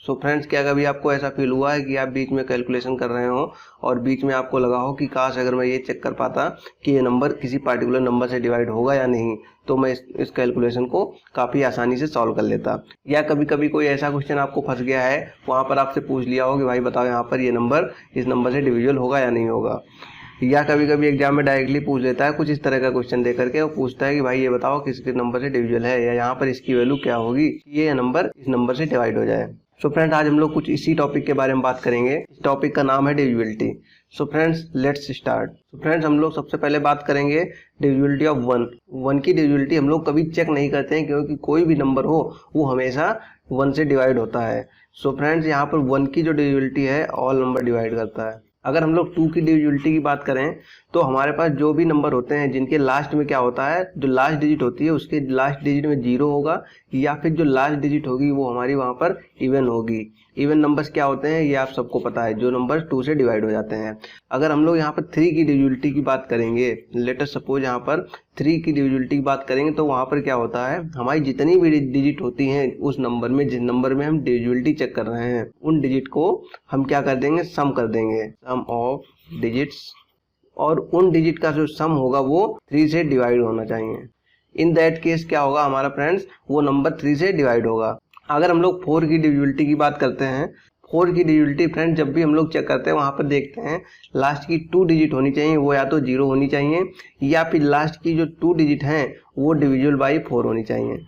So friends, क्या कभी आपको ऐसा फील हुआ है कि आप बीच में कैलकुलेशन कर रहे हो और बीच में आपको लगा हो कि काश अगर मैं ये चेक कर पाता कि ये नंबर किसी पार्टिकुलर नंबर से डिवाइड होगा या नहीं, तो मैं इस कैलकुलेशन को काफ़ी आसानी से सॉल्व कर लेता। या कभी कभी कोई ऐसा क्वेश्चन आपको फंस गया है, वहाँ पर आपसे पूछ लिया हो कि भाई बताओ यहाँ पर ये नंबर इस नंबर से डिविजिबल होगा या नहीं होगा। या कभी कभी एग्जाम में डायरेक्टली पूछ लेता है कुछ इस तरह का क्वेश्चन दे करके, वो पूछता है कि भाई ये बताओ किस नंबर से डिविजिबल है, या यहाँ पर इसकी वैल्यू क्या होगी ये नंबर इस नंबर से डिवाइड हो जाए। सो फ्रेंड्स, आज हम लोग कुछ इसी टॉपिक के बारे में बात करेंगे। इस टॉपिक का नाम है divisibility. So friends, let's start. So friends, हम लोग सबसे पहले बात करेंगे डिविजिबिलिटी ऑफ वन की डिविजिबिलिटी हम लोग कभी चेक नहीं करते हैं, क्योंकि कोई भी नंबर हो वो हमेशा 1 से डिवाइड होता है। सो फ्रेंड्स, यहाँ पर 1 की जो डिविजिबिलिटी है ऑल नंबर डिवाइड करता है। अगर हम लोग 2 की डिविजिबिलिटी की बात करें तो हमारे पास जो भी नंबर होते हैं जिनके लास्ट में क्या होता है, जो लास्ट डिजिट होती है उसके लास्ट डिजिट में 0 होगा, या फिर जो लास्ट डिजिट होगी वो हमारी वहाँ पर इवन होगी। इवन नंबर्स क्या होते हैं ये आप सबको पता है, जो नंबर्स 2 से डिवाइड हो जाते हैं। अगर हम लोग यहाँ पर 3 की डिविजिबिलिटी की बात करेंगे, लेट अस सपोज यहाँ पर 3 की डिविजिबिलिटी की बात करेंगे, तो वहाँ पर क्या होता है, हमारी जितनी भी डिजिट होती हैं उस नंबर में, जिस नंबर में हम डिविजिबिलिटी चेक कर रहे हैं, उन डिजिट को हम क्या कर देंगे, सम कर देंगे, सम ऑफ डिजिट्स, और उन डिजिट का जो सम होगा वो 3 से डिवाइड होना चाहिए। इन दैट केस क्या होगा हमारा फ्रेंड्स, वो नंबर 3 से डिवाइड होगा। अगर हम लोग 4 की डिविजिबिलिटी की बात करते हैं, 4 की डिविजिबिलिटी फ्रेंड्स जब भी हम लोग चेक करते हैं वहाँ पर देखते हैं लास्ट की 2 डिजिट होनी चाहिए, वो या तो 0 होनी चाहिए, या फिर लास्ट की जो 2 डिजिट हैं वो डिविजिबल बाई 4 होनी चाहिए।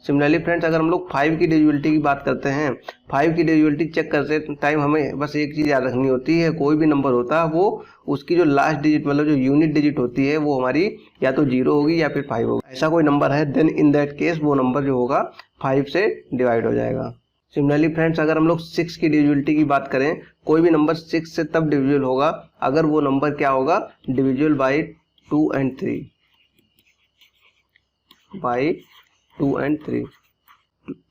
सिमिलरली फ्रेंड्स, अगर हम लोग 5 की डिविजिबिलिटी की बात करते हैं, 5 की डिविजिबिलिटी चेक करते टाइम हमें बस एक चीज़ याद रखनी होती है, कोई भी नंबर होता है वो उसकी जो लास्ट डिजिट मतलब जो यूनिट डिजिट होती है वो हमारी या तो 0 होगी या फिर 5 होगी। ऐसा कोई नंबर है देन इन दैट केस वो नंबर जो होगा 5 से डिवाइड हो जाएगा। सिमिलरली फ्रेंड्स, अगर हम लोग 6 की डिविजिबिलिटी की बात करें, कोई भी नंबर 6 से तब डिविजिबल होगा अगर वो नंबर क्या होगा, divisible by 2 and 3, by 2 and 3,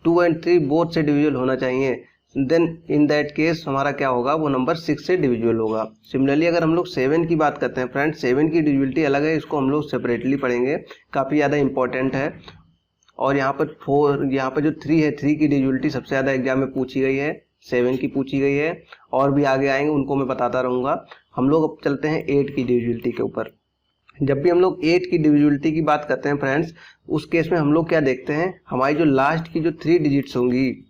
2 and 3 both से डिविजिबल होना चाहिए। देन इन दैट केस हमारा क्या होगा, वो नंबर 6 से डिविजिबल होगा। सिमिलरली अगर हम लोग 7 की बात करते हैं फ्रेंड्स, 7 की डिविजिबिलिटी अलग है, इसको हम लोग सेपरेटली पढ़ेंगे, काफ़ी ज़्यादा इंपॉर्टेंट है। और यहाँ पर 4, यहाँ पर जो 3 है, 3 की डिविजिबिलिटी सबसे ज़्यादा एग्जाम में पूछी गई है, 7 की पूछी गई है, और भी आगे आएंगे उनको मैं बताता रहूँगा। हम लोग अब चलते हैं 8 की डिविजिबिलिटी के ऊपर। जब भी हम लोग 8 की डिविजिबिलिटी की बात करते हैं फ्रेंड्स, उस केस में हम लोग क्या देखते हैं, हमारी जो लास्ट की जो 3 डिजिट्स होंगी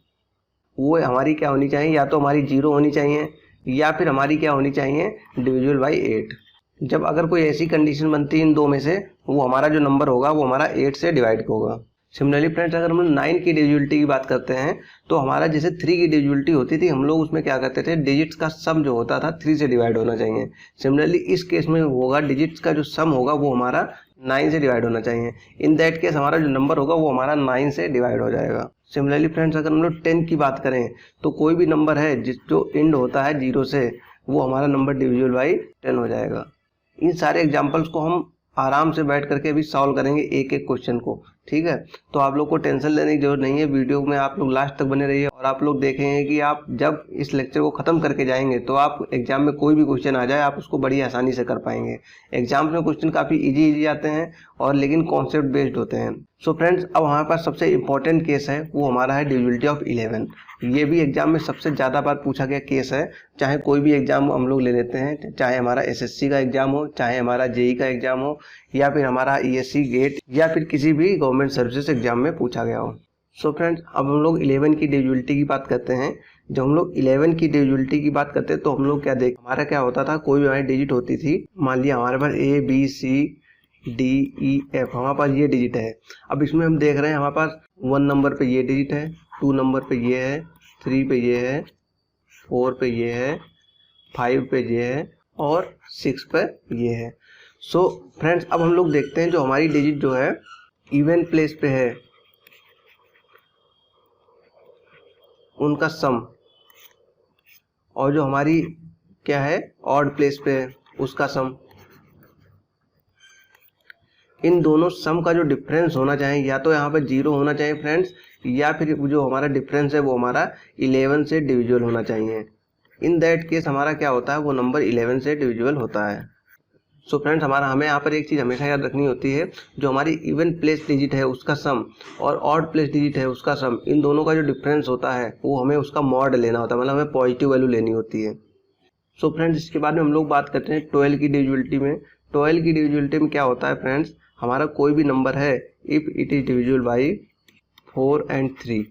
वो हमारी क्या होनी चाहिए, या तो हमारी 0 होनी चाहिए या फिर हमारी क्या होनी चाहिए, डिविजिबल बाई 8। जब अगर कोई ऐसी कंडीशन बनती है इन दो में से, वो हमारा जो नंबर होगा वो हमारा 8 से डिवाइड होगा। सिमिलरली फ्रेंड्स, अगर हम 9 की डिविजिबिलिटी की बात करते हैं तो हमारा जैसे 3 की डिविजिबिलिटी होती थी, हम लोग उसमें क्या करते थे, डिजिट्स का सम जो होता था 3 से डिवाइड होना चाहिए। सिमिलरली इस केस में होगा, डिजिट्स का जो सम होगा वो हमारा 9 से डिवाइड होना चाहिए। इन दैट केस हमारा जो नंबर होगा वो हमारा 9 से डिवाइड हो जाएगा। सिमिलरली फ्रेंड्स, अगर हम लोग 10 की बात करें तो कोई भी नंबर है जो एंड होता है 0 से, वो हमारा नंबर डिविजिबल बाई 10 हो जाएगा। इन सारे एग्जाम्पल्स को हम आराम से बैठ करके अभी सॉल्व करेंगे एक एक क्वेश्चन को, ठीक है। तो आप लोग को टेंशन लेने की जरूरत नहीं है, वीडियो में आप लोग लास्ट तक बने रहिए, और आप लोग देखेंगे कि आप जब इस लेक्चर को ख़त्म करके जाएंगे तो आप एग्जाम में कोई भी क्वेश्चन आ जाए आप उसको बड़ी आसानी से कर पाएंगे। एग्जाम्स में क्वेश्चन काफ़ी इजी आते हैं और लेकिन कॉन्सेप्ट बेस्ड होते हैं। सो फ्रेंड्स, अब हमारे पास सबसे इंपॉर्टेंट केस है वो हमारा है डिविजिबिलिटी ऑफ 11। ये भी एग्जाम में सबसे ज़्यादा बार पूछा गया केस है, चाहे कोई भी एग्जाम हम लोग ले लेते हैं, चाहे हमारा एसएससी का एग्जाम हो, चाहे हमारा जेई का एग्जाम हो, या फिर हमारा ईएससी गेट, या फिर किसी भी गवर्नमेंट सर्विसेज एग्जाम में पूछा गया हो। सो फ्रेंड्स, अब हम लोग 11 की डिविजिबिलिटी की बात करते हैं। जब हम लोग 11 की डिविजिबिलिटी की बात करते हैं तो हम लोग क्या हमारा क्या होता था, कोई भी हमारी डिजिट होती थी, मान लिया हमारे पास ABCDEF, हमारे पास ये डिजिट है। अब इसमें हम देख रहे हैं हमारे पास 1 नंबर पे ये डिजिट है, 2 नंबर पे ये है, 3 पे ये है, 4 पे ये है, 5 पे ये है, और 6 पे ये है। सो फ्रेंड्स, अब हम लोग देखते हैं जो हमारी डिजिट जो है इवन प्लेस पे है उनका सम, और जो हमारी क्या है ऑड प्लेस पे है उसका सम। इन दोनों सम का जो डिफरेंस होना चाहिए, या तो यहाँ पे 0 होना चाहिए फ्रेंड्स, या फिर जो हमारा डिफरेंस है वो हमारा 11 से डिविजिबल होना चाहिए। इन दैट केस हमारा क्या होता है, वो नंबर 11 से डिविजिबल होता है। सो फ्रेंड्स हमें यहाँ पर एक चीज़ हमेशा याद रखनी होती है, जो हमारी इवन प्लेस डिजिट है उसका सम और ऑड प्लेस डिजिट है उसका सम, इन दोनों का जो डिफरेंस होता है वो हमें उसका मॉड लेना होता है, मतलब हमें पॉजिटिव वैल्यू लेनी होती है। सो फ्रेंड्स इसके बाद में हम लोग बात करते हैं 12 की डिविजिबिलिटी में। 12 की डिविजिबिलिटी में क्या होता है फ्रेंड्स, हमारा कोई भी नंबर है if it is divisible by 4 and 3,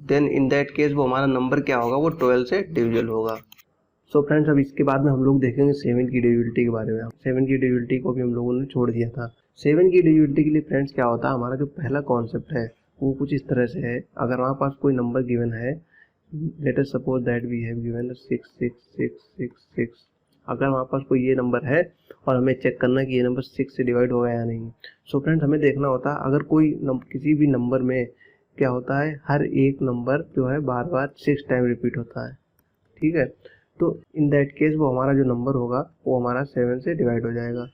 then in that case वो हमारा नंबर क्या होगा, वो 12 से डिविजिबल होगा। सो फ्रेंड्स अब इसके बाद में हम लोग देखेंगे 7 की डिविजिबिलिटी के बारे में। 7 की डिविजिबिलिटी को भी हम लोगों ने छोड़ दिया था। 7 की डिविजिबिलिटी के लिए फ्रेंड्स क्या होता है, हमारा जो पहला कॉन्सेप्ट है वो कुछ इस तरह से है। अगर हमारे पास कोई नंबर गिवन है, let us suppose that we have given 66666, अगर हमारे पास कोई ये नंबर है और हमें चेक करना है कि ये नंबर 6 से डिवाइड होगा या नहीं। सो फ्रेंड्स हमें देखना होता है अगर कोई किसी भी नंबर में क्या होता है, हर एक नंबर जो है बार बार 6 टाइम रिपीट होता है, ठीक है, तो इन दैट केस वो हमारा जो नंबर होगा वो हमारा 7 से डिवाइड हो जाएगा।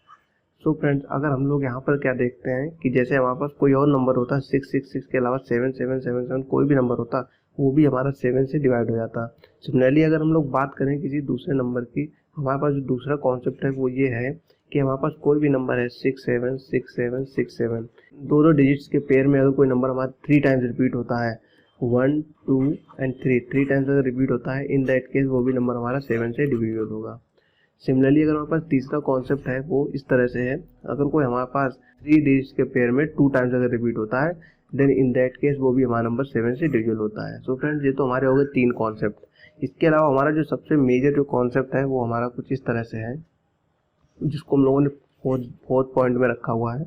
सो फ्रेंड्स अगर हम लोग यहाँ पर क्या देखते हैं कि जैसे हमारे पास कोई और नंबर होता है 666 के अलावा 7777 कोई भी नंबर होता, वो भी हमारा 7 से डिवाइड हो जाता। सिमिलरली अगर हम लोग बात करें किसी दूसरे नंबर की, हमारे पास जो दूसरा कॉन्सेप्ट है वो ये है कि हमारे पास कोई भी नंबर है 676767, दोनों डिजिट्स के पेयर में अगर कोई नंबर हमारा 3 टाइम्स रिपीट होता है, 1 2 and 3 टाइम्स अगर रिपीट होता है, इन दैट केस वो भी नंबर हमारा 7 से डिविजिबल होगा। सिमिलरली अगर हमारे पास तीसरा कॉन्सेप्ट है वो इस तरह से है, अगर कोई हमारे पास 3 डिजिट्स के पेयर में 2 टाइम्स अगर रिपीट होता है, देन इन दैट केस वो भी हमारा नंबर 7 से डिविजिबल होता है। सो फ्रेंड्स ये तो हमारे हो गए 3 कॉन्सेप्ट। इसके अलावा हमारा जो सबसे मेजर जो कॉन्सेप्ट है वो हमारा कुछ इस तरह से है, जिसको हम लोगों ने फोर्थ पॉइंट में रखा हुआ है।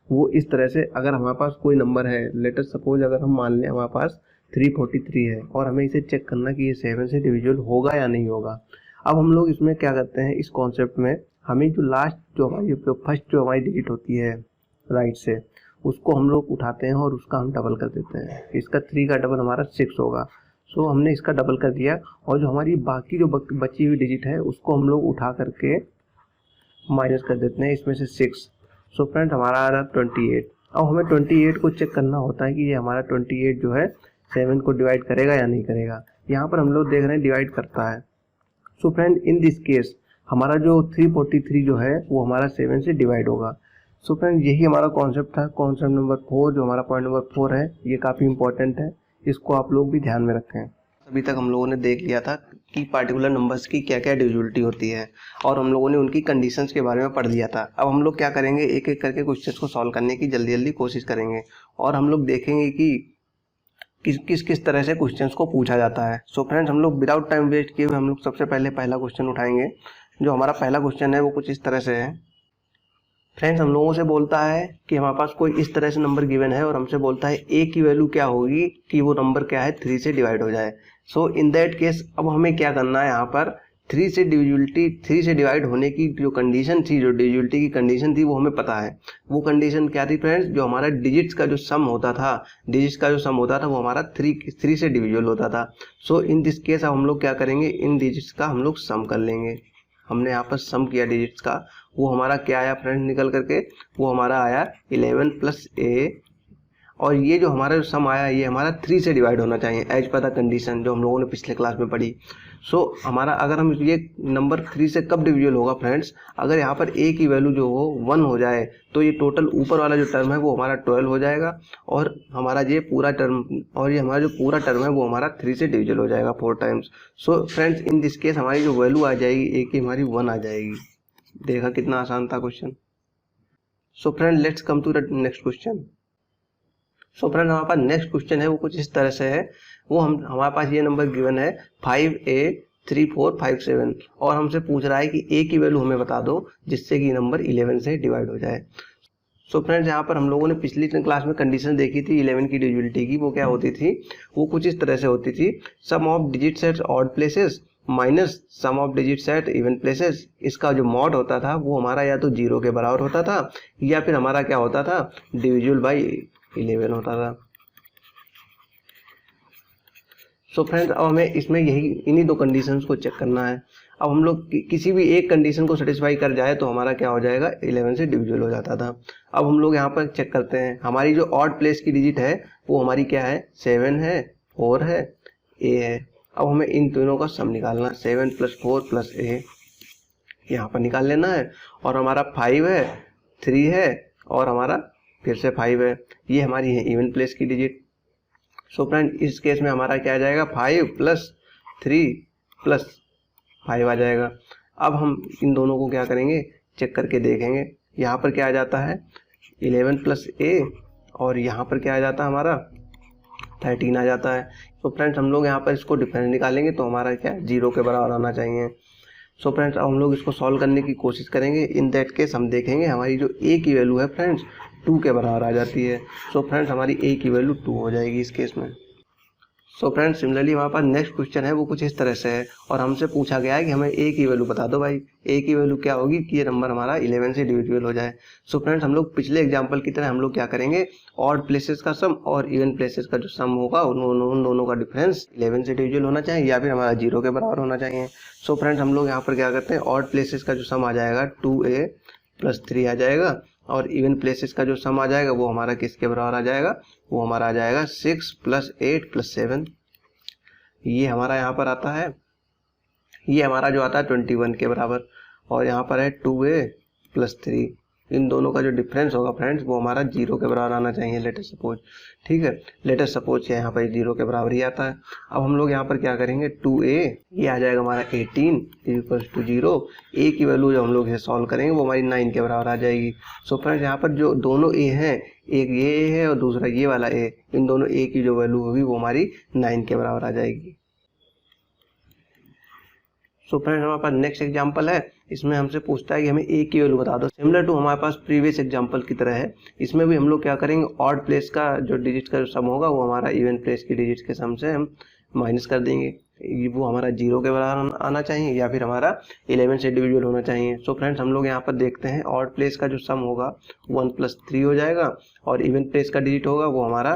वो इस तरह से, अगर हमारे पास कोई नंबर है, लेट अस सपोज अगर हम मान लें हमारे पास 343 है और हमें इसे चेक करना कि ये 7 से डिविजिबल होगा या नहीं होगा। अब हम लोग इसमें क्या करते हैं, इस कॉन्सेप्ट में हमें जो लास्ट जो हमारी फर्स्ट जो हमारी डिजिट होती है राइट से, उसको हम लोग उठाते हैं और उसका हम डबल कर देते हैं। इसका 3 का डबल हमारा 6 होगा। सो हमने इसका डबल कर दिया और जो हमारी बाकी जो बची हुई डिजिट है उसको हम लोग उठा करके माइनस कर देते हैं इसमें से 6। सो फ्रेंड हमारा आ रहा 28। अब हमें 28 को चेक करना होता है कि ये हमारा 28 जो है 7 को डिवाइड करेगा या नहीं करेगा। यहाँ पर हम लोग देख रहे हैं डिवाइड करता है। So friend in this case हमारा जो 343 जो है वो हमारा 7 से डिवाइड होगा। सो फ्रेंड यही हमारा कॉन्सेप्ट था। कॉन्सेप्ट नंबर 4 जो हमारा पॉइंट नंबर 4 है, ये काफ़ी इंपॉर्टेंट है, इसको आप लोग भी ध्यान में रखें। अभी तक हम लोगों ने देख लिया था कि पार्टिकुलर नंबर्स की क्या क्या डिविजिबिलिटी होती है और हम लोगों ने उनकी कंडीशंस के बारे में पढ़ लिया था। अब हम लोग क्या करेंगे, एक एक करके क्वेश्चंस को सॉल्व करने की जल्दी जल्दी कोशिश करेंगे और हम लोग देखेंगे कि किस तरह से क्वेश्चंस को पूछा जाता है। सो फ्रेंड्स हम लोग विदाउट टाइम वेस्ट किए हुए हम लोग सबसे पहले पहला क्वेश्चन उठाएंगे। जो हमारा पहला क्वेश्चन है वो कुछ इस तरह से है। फ्रेंड्स हम लोगों से बोलता है कि हमारे पास कोई इस तरह से नंबर गिवन है और हमसे बोलता है ए की वैल्यू क्या होगी कि वो नंबर क्या है 3 से डिवाइड हो जाए। सो इन दैट केस अब हमें क्या करना है, यहाँ पर 3 से डिविजिबिलिटी 3 से डिवाइड होने की जो कंडीशन थी, जो डिविजिबिलिटी की कंडीशन थी, वो हमें पता है। वो कंडीशन क्या थी फ्रेंड्स, जो हमारा डिजिट्स का जो सम होता था, वो हमारा 3 से डिविजिबल होता था। सो इन दिस केस अब हम लोग क्या करेंगे, इन डिजिट्स का हम लोग सम कर लेंगे। हमने यहाँ पर सम किया डिजिट्स का, वो हमारा क्या आया फ्रेंड निकल करके, वो हमारा आया 11 + a, और ये जो हमारा सम आया ये हमारा 3 से डिवाइड होना चाहिए एज पर द कंडीशन जो हम लोगों ने पिछले क्लास में पढ़ी। सो हमारा अगर हम ये नंबर 3 से कब डिविजिबल होगा फ्रेंड्स, अगर यहाँ पर a की वैल्यू जो हो 1 हो जाए तो ये टोटल ऊपर वाला जो टर्म है वो हमारा 12 हो जाएगा और हमारा ये पूरा टर्म और ये हमारा जो पूरा टर्म है वो हमारा 3 से डिविजिबल हो जाएगा 4 times. So friends in this case हमारी जो वैल्यू आ जाएगी a की हमारी 1 आ जाएगी। देखा कितना आसान था question. So friend let's come to the next question. So friend हमारे पास नेक्स्ट क्वेश्चन है वो कुछ इस तरह से है। वो हमारे पास ये नंबर गिवन है 5a3457 और हमसे पूछ रहा है कि a की वैल्यू हमें बता दो जिससे कि नंबर 11 से डिवाइड हो जाए। सो फ्रेंड्स यहाँ पर हम लोगों ने पिछली क्लास में कंडीशन देखी थी 11 की डिविजिबिलिटी की। वो क्या होती थी, वो कुछ इस तरह से होती थी, sum of digits at odd places minus sum of digits at even places. इसका जो मॉड होता था वो हमारा या तो 0 के बराबर होता था या फिर हमारा क्या होता था, डिविजिबल बाई 11 होता था। सो फ्रेंड्स अब हमें इसमें इन्हीं 2 कंडीशंस को चेक करना है। अब हम लोग किसी भी एक कंडीशन को सेटिस्फाई कर जाए तो हमारा क्या हो जाएगा, 11 से डिविजिबल हो जाता था। अब हम लोग यहाँ पर चेक करते हैं, हमारी जो ऑड प्लेस की डिजिट है वो हमारी क्या है, 7 है, 4 है, a है। अब हमें इन तीनों का सम निकालना, 7 + 4 + a यहाँ पर निकाल लेना है। और हमारा 5 है, 3 है और हमारा फिर से 5 है, ये हमारी है इवन प्लेस की डिजिट। सो फ्रेंड इस केस में हमारा क्या आ जाएगा, 5 + 3 + 5 आ जाएगा। अब हम इन दोनों को क्या करेंगे, चेक करके देखेंगे। यहाँ पर क्या आ जाता है 11 + a और यहाँ पर क्या आ जाता है हमारा 13 आ जाता है। तो फ्रेंड्स हम लोग यहाँ पर इसको डिफरेंस निकालेंगे तो हमारा क्या 0 के बराबर आना चाहिए। सो फ्रेंड्स अब हम लोग इसको सॉल्व करने की कोशिश करेंगे। इन दैट केस हम देखेंगे हमारी जो a की वैल्यू है फ्रेंड्स 2 के बराबर आ जाती है। सो फ्रेंड्स हमारी a की वैल्यू 2 हो जाएगी इस केस में। सो फ्रेंड्स सिमिलरली हमारे पास नेक्स्ट क्वेश्चन है वो कुछ इस तरह से है और हमसे पूछा गया है कि हमें a की वैल्यू बता दो भाई। a की वैल्यू क्या होगी कि ये नंबर हमारा 11 से डिविजिबल हो जाए। सो फ्रेंड्स हम लोग पिछले एग्जांपल की तरह हम लोग क्या करेंगे, ऑड प्लेसेस का सम और इवन प्लेसेस का जो सम होगा उन दोनों का डिफरेंस 11 से डिविजिबल होना चाहिए या फिर हमारा 0 के बराबर होना चाहिए। सो फ्रेंड्स हम लोग यहाँ पर क्या करते हैं, ऑड प्लेसेस का जो सम आ जाएगा 2a + 3 आ जाएगा और इवन प्लेसेस का जो सम आ जाएगा वो हमारा किसके बराबर आ जाएगा, वो हमारा आ जाएगा 6 + 8 + 7। ये हमारा यहाँ पर आता है, ये हमारा जो आता है 21 के बराबर और यहाँ पर है 2a + 3। इन दोनों का जो डिफरेंस होगा फ्रेंड्स वो हमारा 0 के बराबर आना चाहिए लेट अस सपोज। ठीक है, लेट अस सपोज यहाँ पर 0 के बराबर ही आता है। अब हम लोग यहाँ पर क्या करेंगे, 2a ये आ जाएगा हमारा 18 = 0। a की वैल्यू जब हम लोग इसे सॉल्व करेंगे वो हमारी 9 के बराबर आ जाएगी। सो फ्रेंड्स यहाँ पर जो दोनों a हैं, एक ये a है और दूसरा ये वाला a, इन दोनों a की जो वैल्यू होगी वो हमारी 9 के बराबर आ जाएगी। सो फ्रेंड्स हमारे पास नेक्स्ट एग्जांपल है, इसमें हमसे पूछता है कि हमें a की वैल्यू बता दो। सिमिलर टू हमारे पास प्रीवियस एग्जांपल की तरह है, इसमें भी हम लोग क्या करेंगे, ऑड प्लेस का जो डिजिट का जो सम होगा वो हमारा इवन प्लेस की डिजिट के सम से हम माइनस कर देंगे। वो हमारा 0 के बराबर आना चाहिए या फिर हमारा 11 से डिविजिबल होना चाहिए। सो फ्रेंड्स हम लोग यहाँ पर देखते हैं, ऑड प्लेस का जो सम होगा 1 + 3 हो जाएगा और इवन प्लेस का डिजिट होगा वो हमारा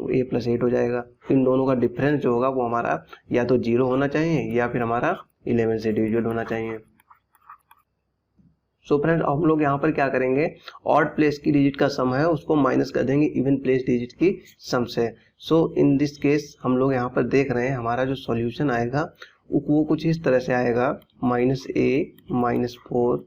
a + 8 हो जाएगा। इन दोनों का डिफरेंस जो होगा वो हमारा या तो 0 होना चाहिए या फिर हमारा 11 से डिविजिबल होना चाहिए। सो फ्रेंड्स हम लोग यहाँ पर क्या करेंगे, ऑड प्लेस की डिजिट का सम है उसको माइनस कर देंगे इवन प्लेस डिजिट की सम से। सो इन दिस केस हम लोग यहाँ पर देख रहे हैं हमारा जो सॉल्यूशन आएगा वो कुछ इस तरह से आएगा, -a - 4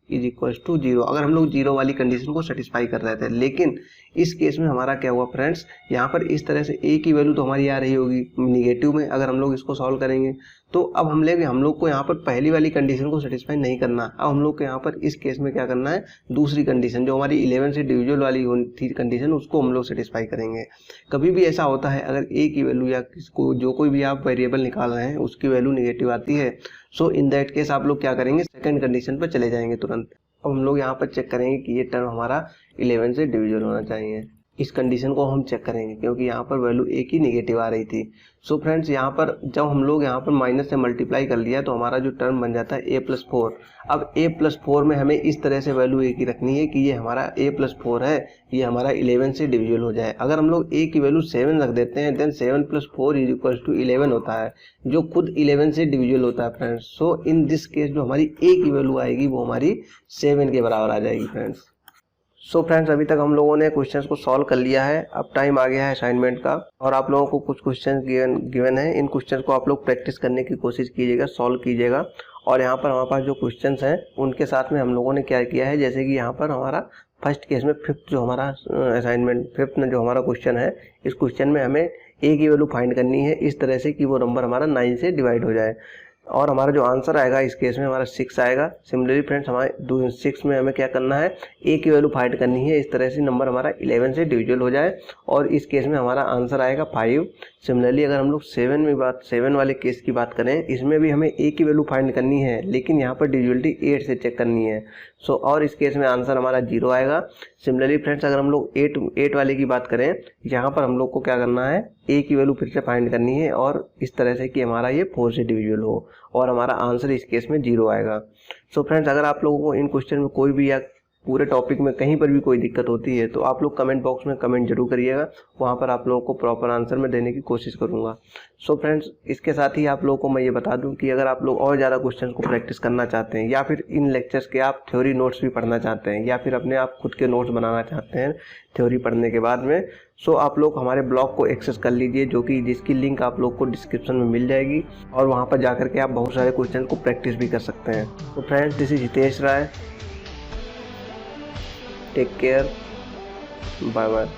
= 0। अगर हम लोग 0 वाली कंडीशन को सेटिस्फाई कर रहे थे, लेकिन इस केस में हमारा क्या हुआ फ्रेंड्स, यहाँ पर इस तरह से a की वैल्यू तो हमारी आ रही होगी निगेटिव में अगर हम लोग इसको सॉल्व करेंगे। तो अब हम लोग को यहाँ पर पहली वाली कंडीशन को सेटिस्फाई नहीं करना। अब हम लोग को यहाँ पर इस केस में क्या करना है, दूसरी कंडीशन जो हमारी 11 से डिविजिबल वाली थी कंडीशन उसको हम लोग सेटिस्फाई करेंगे। कभी भी ऐसा होता है अगर a की वैल्यू या जो कोई भी आप वेरिएबल निकाल रहे हैं उसकी वैल्यू निगेटिव आती है, सो इन दैट केस आप लोग क्या करेंगे, सेकंड कंडीशन पर चले जाएंगे तुरंत। अब हम लोग यहाँ पर चेक करेंगे कि ये टर्म हमारा 11 से डिविजिबल होना चाहिए। इस कंडीशन को हम चेक करेंगे क्योंकि यहाँ पर वैल्यू a की निगेटिव आ रही थी। सो फ्रेंड्स यहाँ पर जब हम लोग यहाँ पर माइनस से मल्टीप्लाई कर लिया तो हमारा जो टर्म बन जाता है a + 4। अब a + 4 में हमें इस तरह से वैल्यू a की रखनी है कि ये हमारा a + 4 है, ये हमारा 11 से डिविजिबल हो जाए। अगर हम लोग a की वैल्यू 7 रख देते हैं देन 7 + 4 = 11 होता है जो खुद 11 से डिविजिबल होता है friends. So in this case जो हमारी a की वैल्यू आएगी वो हमारी 7 के बराबर आ जाएगी फ्रेंड्स। सो फ्रेंड्स अभी तक हम लोगों ने क्वेश्चंस को सॉल्व कर लिया है। अब टाइम आ गया है असाइनमेंट का और आप लोगों को कुछ क्वेश्चंस गिवन है। इन क्वेश्चंस को आप लोग प्रैक्टिस करने की कोशिश कीजिएगा, सॉल्व कीजिएगा। और यहाँ पर हमारे पास जो क्वेश्चंस हैं उनके साथ में हम लोगों ने क्या किया है, जैसे कि यहाँ पर हमारा फर्स्ट केस में फिफ्थ जो हमारा असाइनमेंट फिफ्थ में जो हमारा क्वेश्चन है, इस क्वेश्चन में हमें a की वैल्यू फाइंड करनी है इस तरह से कि वो नंबर हमारा 9 से डिवाइड हो जाए और हमारा जो आंसर आएगा इस केस में हमारा 6 आएगा। सिमिलरली फ्रेंड्स हमारे 6 में हमें क्या करना है, a की वैल्यू फाइंड करनी है इस तरह से नंबर हमारा 11 से डिविजिबल हो जाए और इस केस में हमारा आंसर आएगा 5। सिमिलरली अगर हम लोग 7 वाले केस की बात करें, इसमें भी हमें a की वैल्यू फाइंड करनी है लेकिन यहाँ पर डिविजिबिलिटी 8 से चेक करनी है। सो और इस केस में आंसर हमारा 0 आएगा। सिमिलरली फ्रेंड्स अगर हम लोग 8 वाले की बात करें, यहाँ पर हम लोग को क्या करना है, a की वैल्यू फिर से फाइंड करनी है और इस तरह से कि हमारा ये 4 से डिविजिबल हो और हमारा आंसर इस केस में 0 आएगा। सो फ्रेंड्स अगर आप लोगों को इन क्वेश्चन में कोई भी या पूरे टॉपिक में कहीं पर भी कोई दिक्कत होती है तो आप लोग कमेंट बॉक्स में कमेंट जरूर करिएगा, वहाँ पर आप लोगों को प्रॉपर आंसर मैं देने की कोशिश करूँगा। सो फ्रेंड्स, इसके साथ ही आप लोगों को मैं ये बता दूं कि अगर आप लोग और ज़्यादा क्वेश्चन को प्रैक्टिस करना चाहते हैं या फिर इन लेक्चर्स के आप थ्योरी नोट्स भी पढ़ना चाहते हैं या फिर अपने आप खुद के नोट्स बनाना चाहते हैं थ्योरी पढ़ने के बाद में, सो आप लोग हमारे ब्लॉग को एक्सेस कर लीजिए, जो कि जिसकी लिंक आप लोग को डिस्क्रिप्शन में मिल जाएगी और वहाँ पर जाकर के आप बहुत सारे क्वेश्चन को प्रैक्टिस भी कर सकते हैं। तो friends, this is Hitesh Rai, take care, bye bye.